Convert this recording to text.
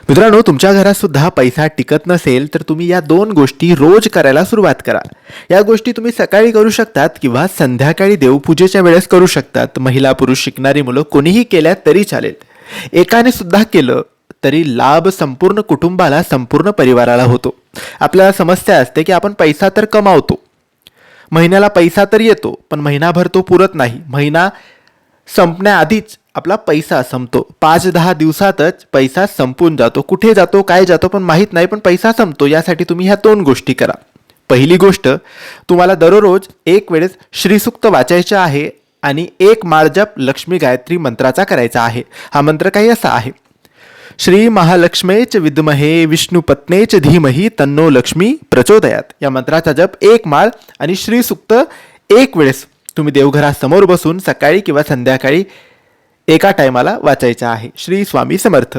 मित्रांनो, तुमच्या घरात सुद्धा पैसा टिकत नसेल तर तुम्ही या दोन गोष्टी रोज करायला सुरुवात करा. या गोष्टी तुम्ही सकाळी करू शकतात किंवा संध्याकाळी देवपूजेच्या वेळेस करू शकतात. महिला पुरुष शिकणारी मुलं कोणीही केल्या तरी चालेल. एकाने सुद्धा केलं तरी लाभ संपूर्ण कुटुंबाला, संपूर्ण परिवाराला होतो. आपल्याला समस्या असते की आपण पैसा तर कमावतो, महिन्याला पैसा तर येतो, पण महिनाभर तो पुरत नाही. महिना संपण्याआधीच आपला पैसा संपतो. 5-10 दिवसातच पैसा संपून जातो. कुठे जातो, काय जातो पण माहीत नाही, पण पैसा संपतो. यासाठी तुम्ही ह्या दोन गोष्टी करा. पहिली गोष्ट, तुम्हाला दररोज एक वेळेस श्रीसूक्त वाचायचं आहे आणि एक माळ जप लक्ष्मी गायत्री मंत्राचा करायचा आहे. हा मंत्र काही असा आहे: श्री महालक्ष्मेच विद्महे विष्णुपत्नेच धीमहि तन्नो लक्ष्मी प्रचोदयात. या मंत्राचा जप एक माळ आणि श्रीसूक्त एक वेळेस तुम्ही देवघरासमोर बसून सकाळी किंवा संध्याकाळी एका टायमाला वाचायचा आहे. श्री स्वामी समर्थ.